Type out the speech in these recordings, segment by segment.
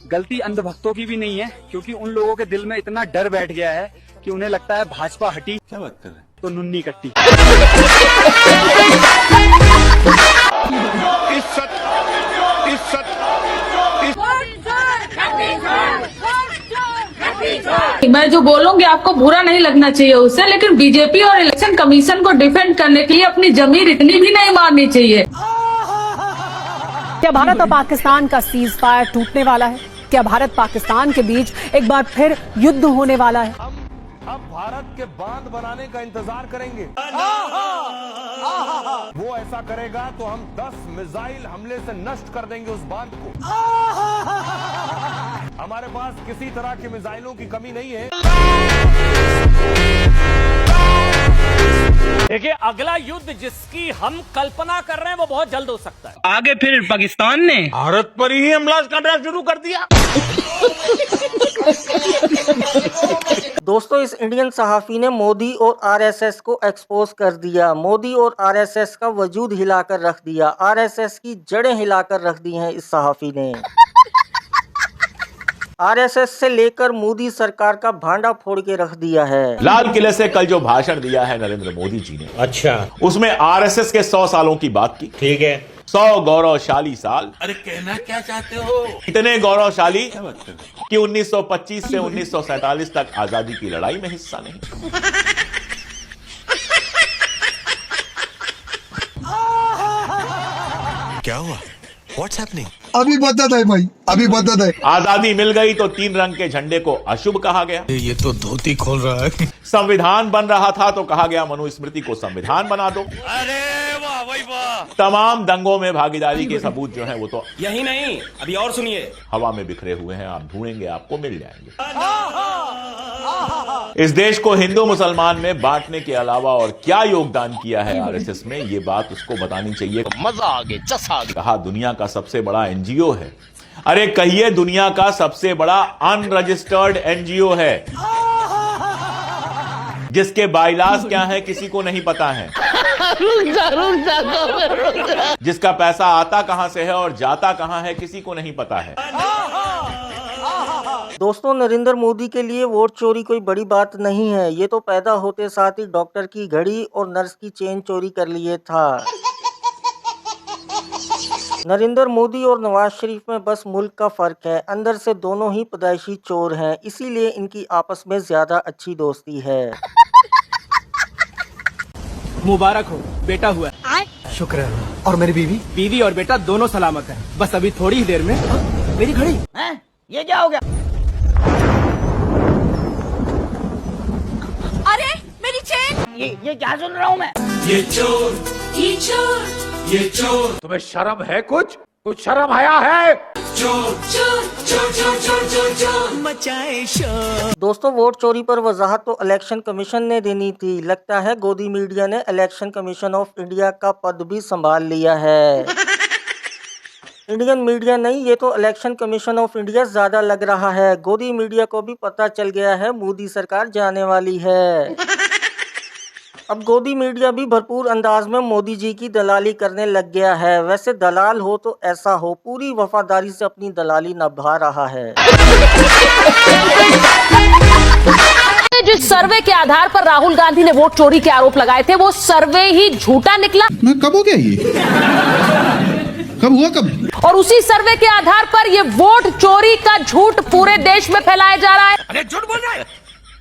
गलती अंधभक्तों की भी नहीं है, क्योंकि उन लोगों के दिल में इतना डर बैठ गया है कि उन्हें लगता है भाजपा हटी क्या बात कर रहे हैं तो नुन्नी कट्टी। मैं जो बोलूंगी आपको बुरा नहीं लगना चाहिए उससे, लेकिन बीजेपी और इलेक्शन कमीशन को डिफेंड करने के लिए अपनी जमीन इतनी भी नहीं मारनी चाहिए। क्या भारत और पाकिस्तान का सीज फायर टूटने वाला है? क्या भारत पाकिस्तान के बीच एक बार फिर युद्ध होने वाला है? अब भारत के बांध बनाने का इंतजार करेंगे। वो ऐसा करेगा तो हम 10 मिसाइल हमले से नष्ट कर देंगे उस बांध को। हमारे पास किसी तरह की मिसाइलों की कमी नहीं है। देखिए, अगला युद्ध जिसकी हम कल्पना कर रहे हैं वो बहुत जल्द हो सकता है। आगे फिर पाकिस्तान ने भारत पर ही हमला करना शुरू कर दिया। दोस्तों, इस इंडियन सहाफी ने मोदी और आरएसएस को एक्सपोज कर दिया। मोदी और आरएसएस का वजूद हिलाकर रख दिया। आरएसएस की जड़ें हिलाकर रख दी हैं इस सहाफी ने। आरएसएस से लेकर मोदी सरकार का भांडा फोड़ के रख दिया है। लाल किले से कल जो भाषण दिया है नरेंद्र मोदी जी ने, अच्छा, उसमें आरएसएस के 100 सालों की बात की। ठीक है, 100 गौरवशाली साल। अरे कहना क्या चाहते हो? इतने गौरवशाली कि 1925 से 1947 तक आजादी की लड़ाई में हिस्सा नहीं। क्या हुआ? What's happening? अभी बदत है भाई, अभी बदत है। आजादी मिल गई तो 3 रंग के झंडे को अशुभ कहा गया। ये तो धोती खोल रहा है। संविधान बन रहा था तो कहा गया मनुस्मृति को संविधान बना दो। अरे वाह भाई वाह। तमाम दंगों में भागीदारी के सबूत जो हैं वो तो यही नहीं, अभी और सुनिए, हवा में बिखरे हुए हैं। आप ढूंढेंगे आपको मिल जाएंगे। इस देश को हिंदू मुसलमान में बांटने के अलावा और क्या योगदान किया है आरएसएस में, ये बात उसको बतानी चाहिए। मजा आ गया, चसा आ गया। कहा दुनिया का सबसे बड़ा एनजीओ है। अरे कहिए दुनिया का सबसे बड़ा अनरजिस्टर्ड एनजीओ है, जिसके बाइलास क्या है किसी को नहीं पता है। जिसका पैसा आता कहां से है और जाता कहां है किसी को नहीं पता है। दोस्तों, नरेंद्र मोदी के लिए वोट चोरी कोई बड़ी बात नहीं है। ये तो पैदा होते साथ ही डॉक्टर की घड़ी और नर्स की चेन चोरी कर लिए था। नरेंद्र मोदी और नवाज शरीफ में बस मुल्क का फर्क है। अंदर से दोनों ही पैदाइशी चोर हैं, इसीलिए इनकी आपस में ज्यादा अच्छी दोस्ती है। मुबारक हो, बेटा हुआ। शुक्र है। और मेरी बीवी और बेटा दोनों सलामत हैं। बस अभी थोड़ी ही देर में मेरी घड़ी हैं? ये क्या हो गया? अरे मेरी चेन! ये क्या सुन रहा हूँ मैं? ये चोर, ये चोर, ये चोर, तुम्हें शर्म है? कुछ शर्म आया है? चोर, चोर, चोर, चोर, चोर, चोर, चोर मचाए शोर। दोस्तों, वोट चोरी पर वजाहत तो इलेक्शन कमीशन ने देनी थी। लगता है गोदी मीडिया ने इलेक्शन कमीशन ऑफ इंडिया का पद भी संभाल लिया है। इंडियन मीडिया नहीं, ये तो इलेक्शन कमीशन ऑफ इंडिया ज्यादा लग रहा है। गोदी मीडिया को भी पता चल गया है मोदी सरकार जाने वाली है। अब गोदी मीडिया भी भरपूर अंदाज में मोदी जी की दलाली करने लग गया है। वैसे दलाल हो तो ऐसा हो, पूरी वफादारी से अपनी दलाली निभा रहा है। जिस सर्वे के आधार पर राहुल गांधी ने वोट चोरी के आरोप लगाए थे, वो सर्वे ही झूठा निकला। कब हो गया ये? कब हुआ कब? और उसी सर्वे के आधार पर ये वोट चोरी का झूठ पूरे देश में फैलाया जा रहा है। अरे झूठ बोल रहा है,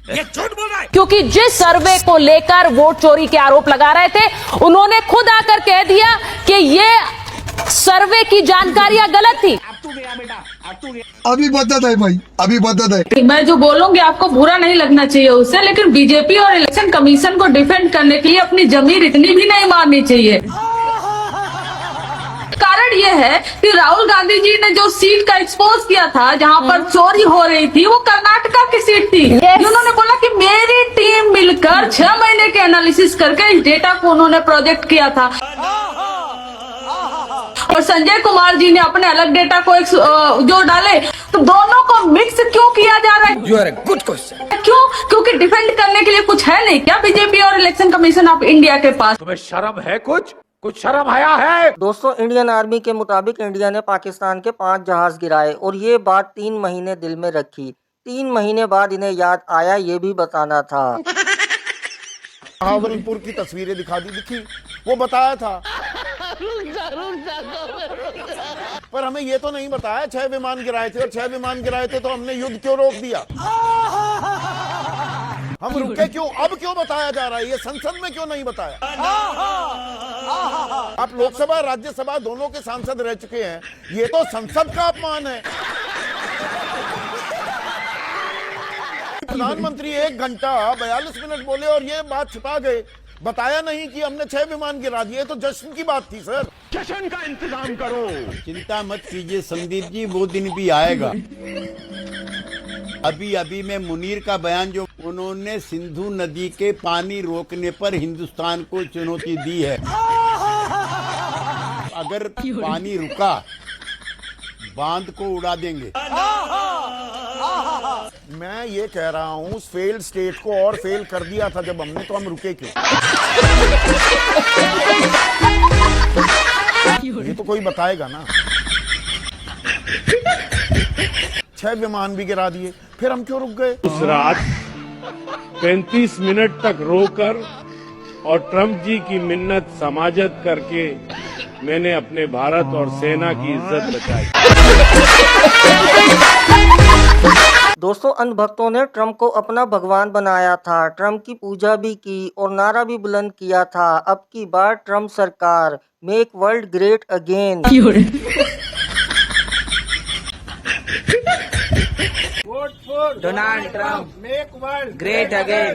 ये झूठ बोल रहा है। क्योंकि जिस सर्वे को लेकर वोट चोरी के आरोप लगा रहे थे, उन्होंने खुद आकर कह दिया कि ये सर्वे की जानकारियां गलत थी। अभी बदत है भाई, अभी बदत है। मैं जो बोलूंगी आपको बुरा नहीं लगना चाहिए उससे, लेकिन बीजेपी और इलेक्शन कमीशन को डिफेंड करने के लिए अपनी जमीन इतनी भी नहीं मारनी चाहिए। कारण ये है कि राहुल गांधी जी ने जो सीट का एक्सपोज किया था, जहां पर चोरी हो रही थी, वो कर्नाटका की सीट थी। उन्होंने बोला कि मेरी टीम मिलकर 6 महीने के एनालिसिस करके इस डेटा को उन्होंने प्रोजेक्ट किया था। और संजय कुमार जी ने अपने अलग डेटा को एक जो डाले, तो दोनों को मिक्स क्यों किया जा रहा है? You are a good question. क्यों? क्योंकि डिफेंड करने के लिए कुछ है नहीं क्या बीजेपी और इलेक्शन कमीशन ऑफ इंडिया के पास? तुम्हें शर्म है? कुछ शर्म आया है? दोस्तों, इंडियन आर्मी के मुताबिक इंडिया ने पाकिस्तान के 5 जहाज गिराए और ये बात 3 महीने दिल में रखी। 3 महीने बाद इन्हें याद आया ये भी बताना था। बहावलपुर की तस्वीरें दिखी, वो बताया था, पर हमें ये तो नहीं बताया 6 विमान गिराए थे, और 6 विमान गिराए थे तो हमने युद्ध क्यों रोक दिया? हम रुके क्यों? अब क्यों बताया जा रहा है? ये संसद में क्यों नहीं बताया? आप लोकसभा राज्यसभा दोनों के सांसद रह चुके हैं, ये तो संसद का अपमान है। प्रधानमंत्री 1 घंटा 42 मिनट बोले और ये बात छिपा गए, बताया नहीं कि हमने 6 विमान गिरा दिए। तो जश्न की बात थी सर। जश्न का इंतजाम करो, चिंता मत कीजिए संदीप जी, वो दिन भी आएगा। अभी मैं मुनीर का बयान जो उन्होंने सिंधु नदी के पानी रोकने पर हिंदुस्तान को चुनौती दी है, अगर पानी रुका बांध को उड़ा देंगे। मैं ये कह रहा हूँ उस फेल्ड स्टेट को और फेल कर दिया था जब हमने, तो हम रुके क्यों? ये तो कोई बताएगा ना। 6 विमान भी गिरा दिए, फिर हम क्यों रुक गए? उस रात 35 मिनट तक रोकर और ट्रंप जी की मिन्नत समाजत करके मैंने अपने भारत और सेना की इज्जत बचाई। दोस्तों, अंधभक्तों ने ट्रंप को अपना भगवान बनाया था, ट्रंप की पूजा भी की और नारा भी बुलंद किया था, अब की बार ट्रंप सरकार, make world great again. Donald Trump make world great again.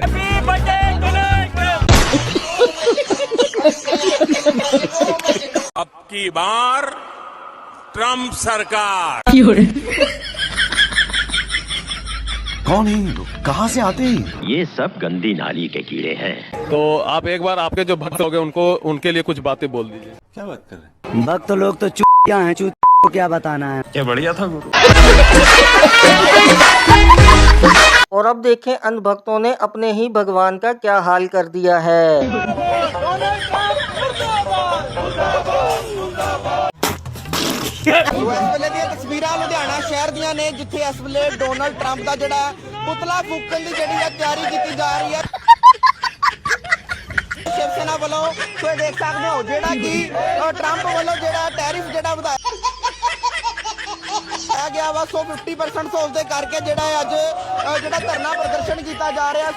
अब की बार ट्रंप सरकार। कौन है ये लोग? कहाँ से आते हैं? ये सब गंदी नाली के कीड़े हैं। तो आप एक बार आपके जो भक्त हो गए उनको उनके लिए कुछ बातें बोल दीजिए। क्या बात कर रहे हैं? भक्त लोग तो चूतिया हैं, को क्या बताना है। क्या बढ़िया था गुरु। और अब देखें अंधभक्तों ने अपने ही भगवान का क्या हाल कर दिया है। तस्वीरां लुधियाना शहर दियां ने जिथे इस वेले डोनाल्ड ट्रंप का जिहड़ा पुतला फूकण दी जिहड़ी है तैयारी की जा रही है शिवसेना वालों। तो देख सकते हो जिहड़ा कि ट्रंप वालों जिहड़ा टैरिफ जिहड़ा वधाया गया वा 150% सौदे करके जिहड़ा अज जिहड़ा धरना प्रदर्शन किया जा रहा है।